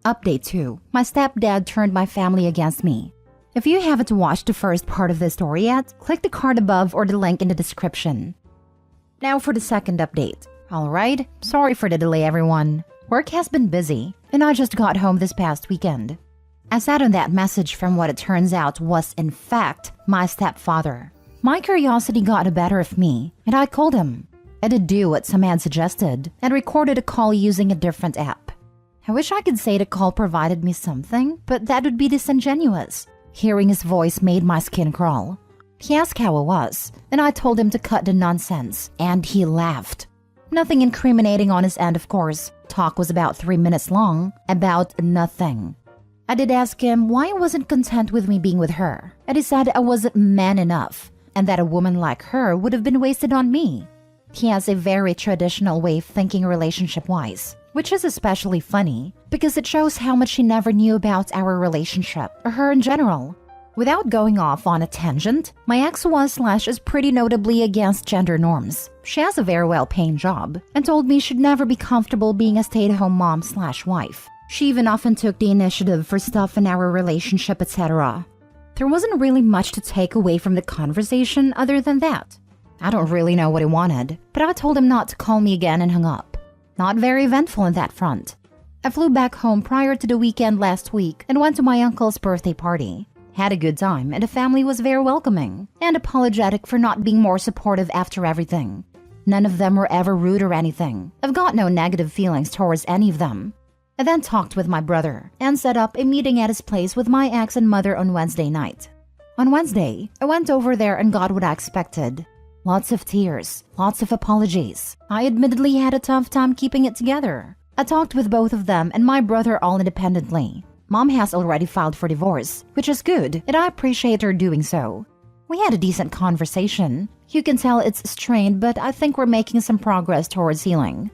Update 2. My stepdad turned my family against me. If you haven't watched the first part of this story yet, click the card above or the link in the description. Now for the second update. Alright, sorry for the delay everyone. Work has been busy, and I just got home this past weekend. I sat on that message from what it turns out was, in fact, my stepfather. My curiosity got the better of me, and I called him. I did do what some had suggested, and recorded a call using a different app. I wish I could say the call provided me something, but that would be disingenuous. Hearing his voice made my skin crawl. He asked how I was, and I told him to cut the nonsense, and he laughed. Nothing incriminating on his end, of course. Talk was about 3 minutes long, about nothing. I did ask him why he wasn't content with me being with her, and he said I wasn't man enough, and that a woman like her would have been wasted on me. He has a very traditional way of thinking relationship-wise, which is especially funny because it shows how much he never knew about our relationship, or her in general. Without going off on a tangent, my ex was/is pretty notably against gender norms. She has a very well-paying job and told me she'd never be comfortable being a stay-at-home mom/wife. She even often took the initiative for stuff in our relationship, etc. There wasn't really much to take away from the conversation other than that. I don't really know what he wanted, but I told him not to call me again and hung up. Not very eventful in that front. I flew back home prior to the weekend last week and went to my uncle's birthday party. Had a good time, and the family was very welcoming and apologetic for not being more supportive after everything. None of them were ever rude or anything. I've got no negative feelings towards any of them. I then talked with my brother and set up a meeting at his place with my ex and mother on Wednesday night. On Wednesday, I went over there and got what I expected. Lots of tears, lots of apologies. I admittedly had a tough time keeping it together. I talked with both of them and my brother all independently. Mom has already filed for divorce, which is good, and I appreciate her doing so. We had a decent conversation. You can tell it's strained, but I think we're making some progress towards healing.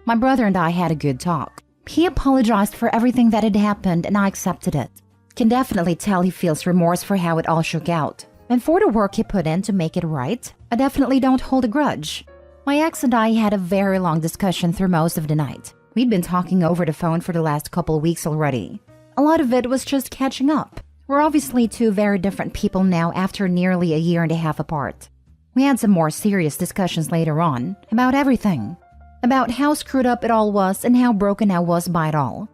My brother and I had a good talk. He apologized for everything that had happened and I accepted it. Can definitely tell he feels remorse for how it all shook out. And for the work he put in to make it right, I definitely don't hold a grudge. My ex and I had a very long discussion through most of the night. We'd been talking over the phone for the last couple weeks already. A lot of it was just catching up. We're obviously two very different people now after nearly a year and a half apart. We had some more serious discussions later on, about everything. About how screwed up it all was and how broken I was by it all.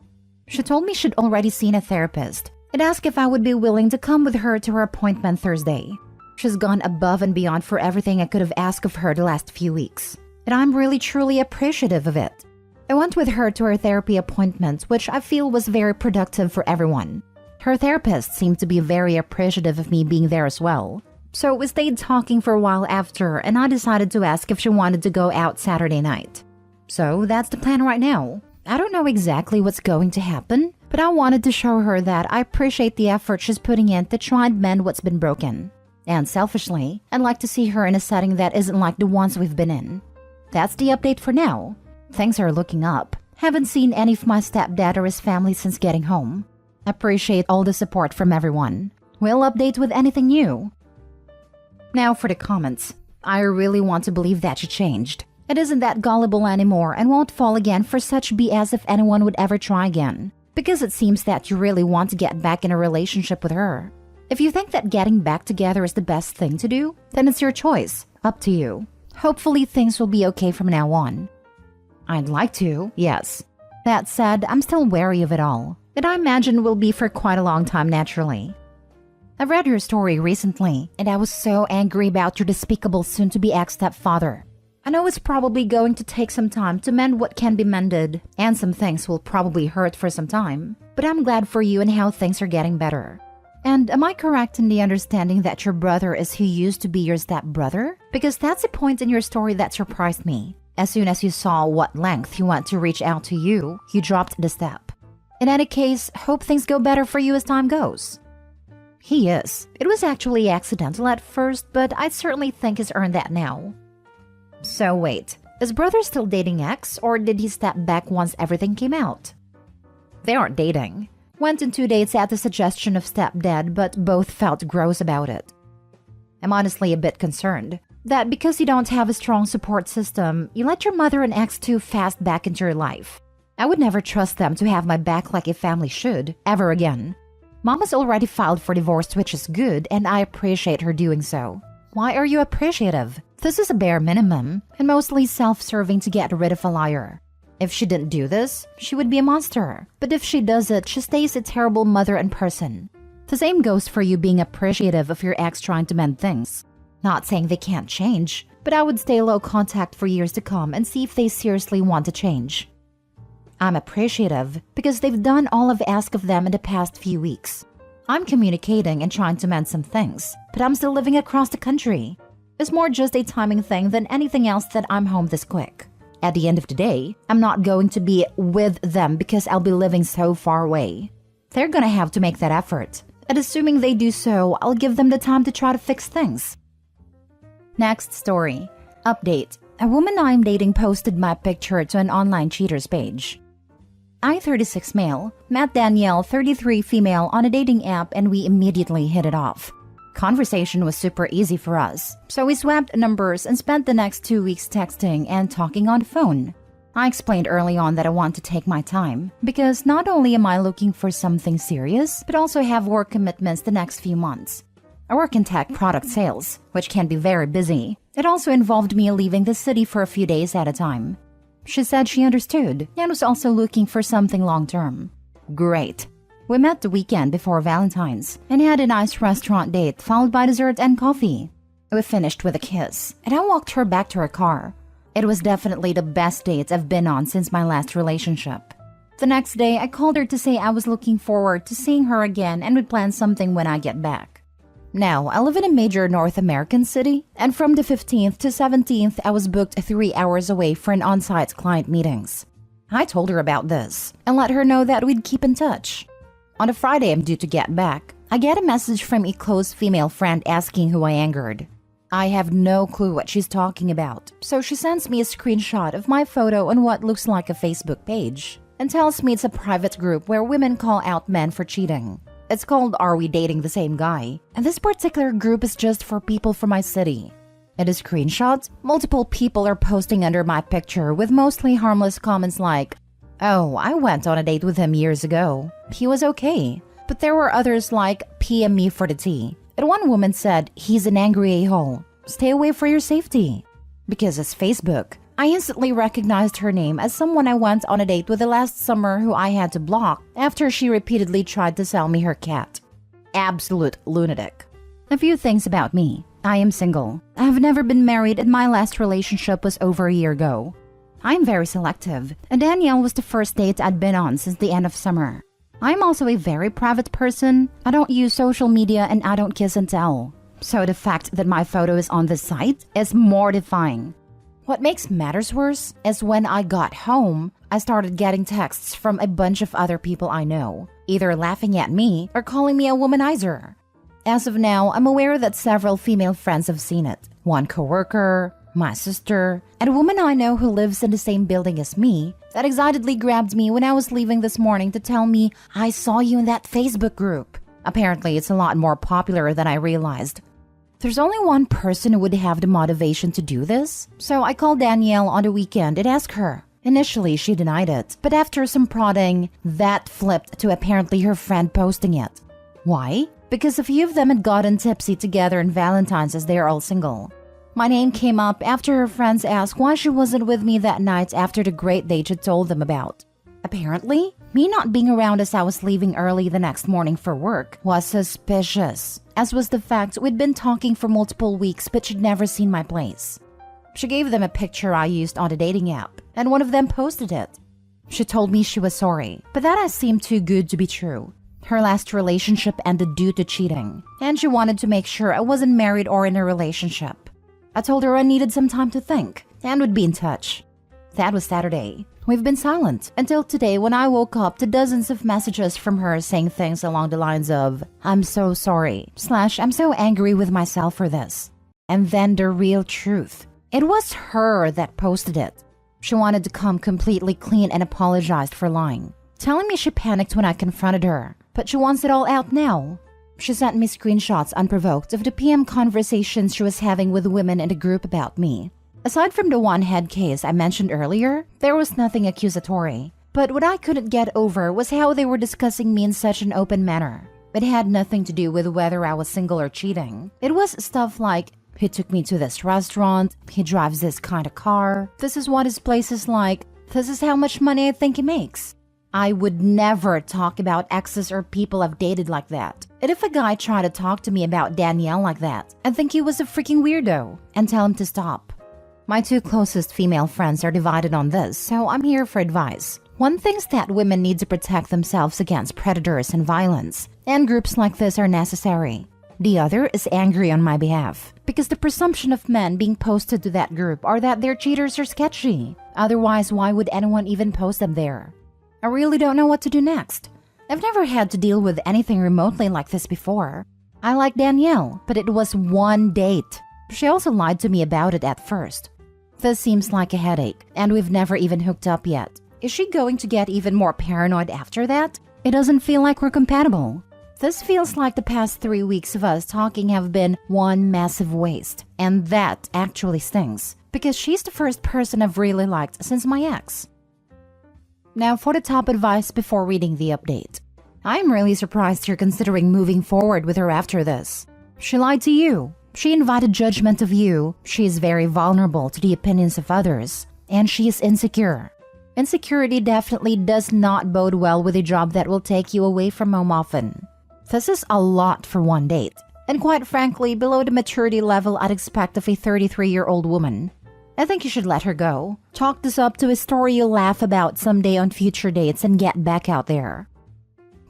She told me she'd already seen a therapist and asked if I would be willing to come with her to her appointment Thursday. She's gone above and beyond for everything I could have asked of her the last few weeks, and I'm really truly appreciative of it. I went with her to her therapy appointment, which I feel was very productive for everyone. Her therapist seemed to be very appreciative of me being there as well. So we stayed talking for a while after, and I decided to ask if she wanted to go out Saturday night. So that's the plan right now. I don't know exactly what's going to happen, but I wanted to show her that I appreciate the effort she's putting in to try and mend what's been broken. And selfishly, I'd like to see her in a setting that isn't like the ones we've been in. That's the update for now. Things are looking up. Haven't seen any of my stepdad or his family since getting home. Appreciate all the support from everyone. We'll update with anything new. Now for the comments. I really want to believe that she changed. It isn't that gullible anymore and won't fall again for such BS if anyone would ever try again. Because it seems that you really want to get back in a relationship with her. If you think that getting back together is the best thing to do, then it's your choice. Up to you. Hopefully things will be okay from now on. I'd like to, yes. That said, I'm still wary of it all. And I imagine will be for quite a long time naturally. I read your story recently, and I was so angry about your despicable soon-to-be ex-stepfather. I know it's probably going to take some time to mend what can be mended, and some things will probably hurt for some time, but I'm glad for you and how things are getting better. And am I correct in the understanding that your brother is who used to be your stepbrother? Because that's a point in your story that surprised me. As soon as you saw what length he went to reach out to you, you dropped the step. In any case, hope things go better for you as time goes. He is. It was actually accidental at first, but I certainly think he's earned that now. So wait, is brother still dating ex, or did he step back once everything came out? They aren't dating. Went on 2 dates at the suggestion of stepdad, but both felt gross about it. I'm honestly a bit concerned that because you don't have a strong support system, you let your mother and ex too fast back into your life. I would never trust them to have my back like a family should, ever again. Mom has already filed for divorce, which is good, and I appreciate her doing so. Why are you appreciative? This is a bare minimum, and mostly self-serving to get rid of a liar. If she didn't do this, she would be a monster. But if she does it, she stays a terrible mother and person. The same goes for you being appreciative of your ex trying to mend things. Not saying they can't change, but I would stay low contact for years to come and see if they seriously want to change. I'm appreciative because they've done all I've asked of them in the past few weeks. I'm communicating and trying to mend some things, but I'm still living across the country. It's more just a timing thing than anything else that I'm home this quick. At the end of the day, I'm not going to be with them because I'll be living so far away. They're gonna have to make that effort, and assuming they do so, I'll give them the time to try to fix things. Next story. Update. A woman I'm dating posted my picture to an online cheaters page. I, 36 male, met Danielle, 33 female, on a dating app and we immediately hit it off. Conversation was super easy for us, so we swapped numbers and spent the next 2 weeks texting and talking on the phone. I explained early on that I want to take my time, because not only am I looking for something serious, but also have work commitments the next few months. I work in tech product sales, which can be very busy. It also involved me leaving the city for a few days at a time. She said she understood and was also looking for something long-term. Great. We met the weekend before Valentine's and had a nice restaurant date followed by dessert and coffee. We finished with a kiss, and I walked her back to her car. It was definitely the best date I've been on since my last relationship. The next day, I called her to say I was looking forward to seeing her again and would plan something when I get back. Now, I live in a major North American city, and from the 15th to 17th, I was booked 3 hours away for an on-site client meetings. I told her about this and let her know that we'd keep in touch. On a Friday I'm due to get back, I get a message from a close female friend asking who I angered. I have no clue what she's talking about, so she sends me a screenshot of my photo on what looks like a Facebook page and tells me it's a private group where women call out men for cheating. It's called Are We Dating the Same Guy? And this particular group is just for people from my city. In the screenshot, multiple people are posting under my picture with mostly harmless comments like, "Oh, I went on a date with him years ago. He was okay." But there were others like, "PM me for the tea." And one woman said, "He's an angry a-hole. Stay away for your safety." Because it's Facebook, I instantly recognized her name as someone I went on a date with the last summer who I had to block after she repeatedly tried to sell me her cat. Absolute lunatic. A few things about me. I am single. I have never been married and my last relationship was over a year ago. I am very selective, and Danielle was the first date I'd been on since the end of summer. I'm also a very private person. I don't use social media and I don't kiss and tell. So the fact that my photo is on this site is mortifying. What makes matters worse is when I got home, I started getting texts from a bunch of other people I know, either laughing at me or calling me a womanizer. As of now, I'm aware that several female friends have seen it. One coworker, my sister, and a woman I know who lives in the same building as me that excitedly grabbed me when I was leaving this morning to tell me, "I saw you in that Facebook group." Apparently, it's a lot more popular than I realized. There's only one person who would have the motivation to do this, so I called Danielle on the weekend and asked her. Initially, she denied it, but after some prodding, that flipped to apparently her friend posting it. Why? Because a few of them had gotten tipsy together on Valentine's as they are all single. My name came up after her friends asked why she wasn't with me that night after the great date she'd told them about. Apparently, me not being around as I was leaving early the next morning for work was suspicious, as was the fact we'd been talking for multiple weeks but she'd never seen my place. She gave them a picture I used on the dating app, and one of them posted it. She told me she was sorry, but that seemed too good to be true. Her last relationship ended due to cheating, and she wanted to make sure I wasn't married or in a relationship. I told her I needed some time to think, and would be in touch. That was Saturday. We've been silent until today when I woke up to dozens of messages from her saying things along the lines of, "I'm so sorry," / "I'm so angry with myself for this." And then the real truth. It was her that posted it. She wanted to come completely clean and apologized for lying, telling me she panicked when I confronted her, but she wants it all out now. She sent me screenshots unprovoked of the PM conversations she was having with women in the group about me. Aside from the one head case I mentioned earlier, there was nothing accusatory. But what I couldn't get over was how they were discussing me in such an open manner. It had nothing to do with whether I was single or cheating. It was stuff like, he took me to this restaurant, he drives this kind of car, this is what his place is like, this is how much money I think he makes. I would never talk about exes or people I've dated like that. And if a guy tried to talk to me about Danielle like that, I'd think he was a freaking weirdo and tell him to stop. My two closest female friends are divided on this, so I'm here for advice. One thinks that women need to protect themselves against predators and violence, and groups like this are necessary. The other is angry on my behalf, because the presumption of men being posted to that group are that they're cheaters or sketchy. Otherwise, why would anyone even post them there? I really don't know what to do next. I've never had to deal with anything remotely like this before. I like Danielle, but it was one date. She also lied to me about it at first. This seems like a headache, and we've never even hooked up yet. Is she going to get even more paranoid after that? It doesn't feel like we're compatible. This feels like the past 3 weeks of us talking have been one massive waste, and that actually stings, because she's the first person I've really liked since my ex. Now for the top advice before reading the update. I'm really surprised you're considering moving forward with her after this. She lied to you. She invited judgment of you. She is very vulnerable to the opinions of others, and she is insecure. Insecurity definitely does not bode well with a job that will take you away from home often. This is a lot for one date, and quite frankly, below the maturity level I'd expect of a 33-year-old woman. I think you should let her go. Chalk this up to a story you'll laugh about someday on future dates and get back out there.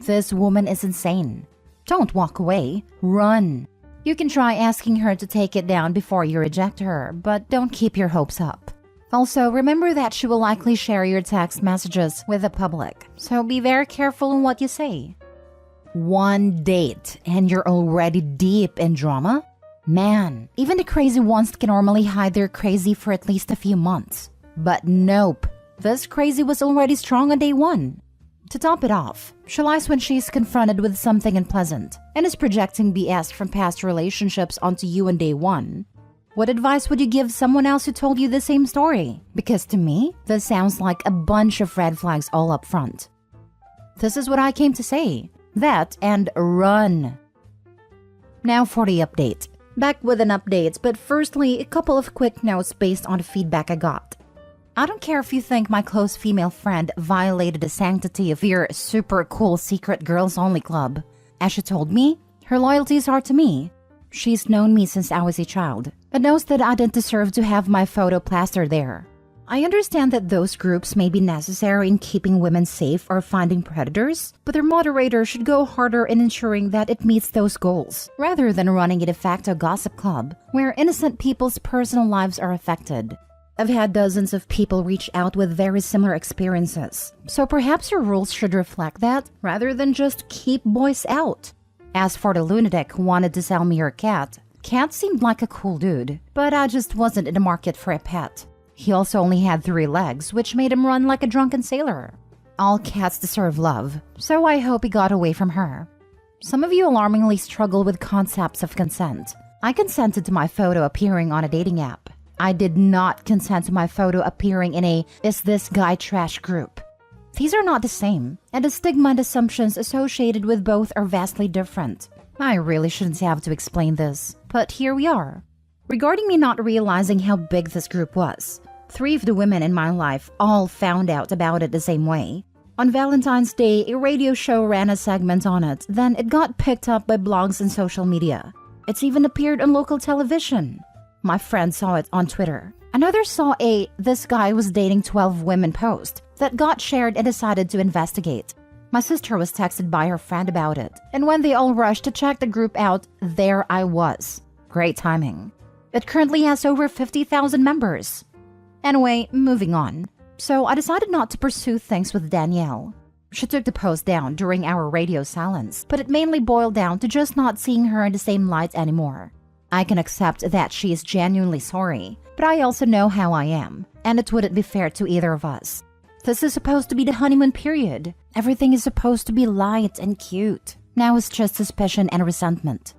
This woman is insane. Don't walk away. Run. You can try asking her to take it down before you reject her, but don't keep your hopes up. Also, remember that she will likely share your text messages with the public, so be very careful in what you say. One date, and you're already deep in drama? Man, even the crazy ones can normally hide their crazy for at least a few months. But nope, this crazy was already strong on day one. To top it off, she lies when she's confronted with something unpleasant, and is projecting BS from past relationships onto you on day one. What advice would you give someone else who told you the same story? Because to me, this sounds like a bunch of red flags all up front. This is what I came to say. That and run. Now for the update. Back with an update, but firstly, a couple of quick notes based on the feedback I got. I don't care if you think my close female friend violated the sanctity of your super cool secret girls only club. As she told me, her loyalties are to me. She's known me since I was a child, but knows that I didn't deserve to have my photo plastered there. I understand that those groups may be necessary in keeping women safe or finding predators, but their moderator should go harder in ensuring that it meets those goals, rather than running a de facto gossip club, where innocent people's personal lives are affected. I've had dozens of people reach out with very similar experiences, so perhaps your rules should reflect that, rather than just keep boys out. As for the lunatic who wanted to sell me her cat, Cat seemed like a cool dude, but I just wasn't in the market for a pet. He also only had 3 legs, which made him run like a drunken sailor. All cats deserve love, so I hope he got away from her. Some of you alarmingly struggle with concepts of consent. I consented to my photo appearing on a dating app. I did not consent to my photo appearing in a "is this guy trash" group. These are not the same, and the stigma and assumptions associated with both are vastly different. I really shouldn't have to explain this, but here we are. Regarding me not realizing how big this group was, 3 of the women in my life all found out about it the same way. On Valentine's Day, a radio show ran a segment on it, then it got picked up by blogs and social media. It's even appeared on local television. My friend saw it on Twitter. Another saw a "this guy was dating 12 women" post that got shared and decided to investigate. My sister was texted by her friend about it, and when they all rushed to check the group out, there I was. Great timing. It currently has over 50,000 members. Anyway, moving on. So I decided not to pursue things with Danielle. She took the post down during our radio silence, but it mainly boiled down to just not seeing her in the same light anymore. I can accept that she is genuinely sorry, but I also know how I am, and it wouldn't be fair to either of us. This is supposed to be the honeymoon period. Everything is supposed to be light and cute. Now it's just suspicion and resentment.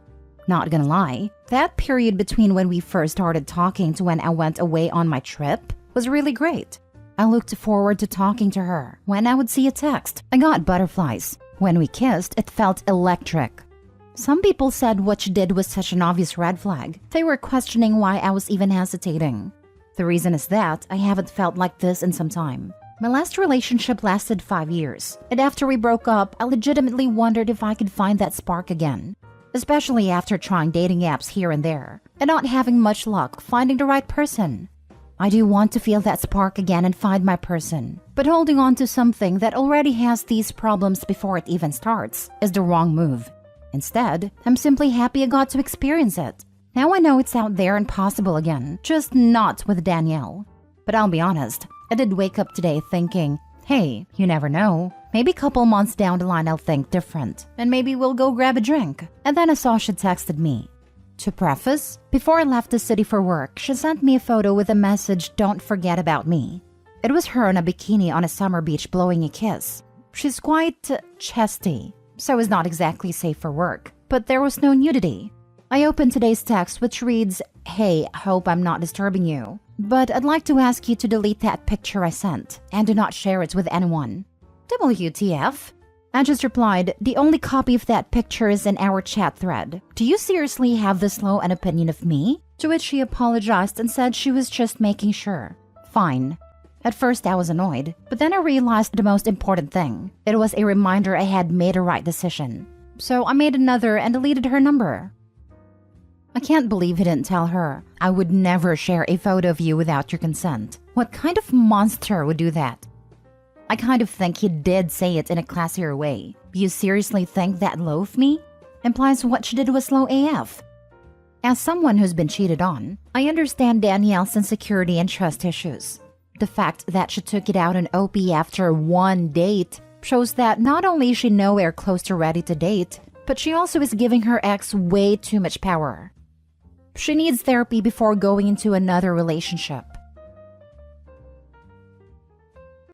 Not gonna lie, that period between when we first started talking to when I went away on my trip was really great. I looked forward to talking to her. When I would see a text, I got butterflies. When we kissed, it felt electric. Some people said what she did was such an obvious red flag. They were questioning why I was even hesitating. The reason is that I haven't felt like this in some time. My last relationship lasted 5 years, and after we broke up, I legitimately wondered if I could find that spark again. Especially after trying dating apps here and there, and not having much luck finding the right person. I do want to feel that spark again and find my person, but holding on to something that already has these problems before it even starts is the wrong move. Instead, I'm simply happy I got to experience it. Now I know it's out there and possible again, just not with Danielle. But I'll be honest, I did wake up today thinking, hey, you never know. Maybe a couple months down the line I'll think different, and maybe we'll go grab a drink. And then I saw she texted me. To preface, before I left the city for work, she sent me a photo with a message, "Don't forget about me." It was her in a bikini on a summer beach blowing a kiss. She's quite chesty, so it's not exactly safe for work, but there was no nudity. I opened today's text, which reads, "Hey, hope I'm not disturbing you, but I'd like to ask you to delete that picture I sent and do not share it with anyone." WTF? I just replied, "The only copy of that picture is in our chat thread. Do you seriously have this low an opinion of me?" To which she apologized and said she was just making sure. Fine. At first I was annoyed, but then I realized the most important thing. It was a reminder I had made a right decision. So I made another and deleted her number. I can't believe he didn't tell her. I would never share a photo of you without your consent. What kind of monster would do that? I kind of think he did say it in a classier way. You seriously think that low of me? Implies what she did was low AF. As someone who's been cheated on, I understand Danielle's insecurity and trust issues. The fact that she took it out on OP after one date shows that not only is she nowhere close to ready to date, but she also is giving her ex way too much power. She needs therapy before going into another relationship.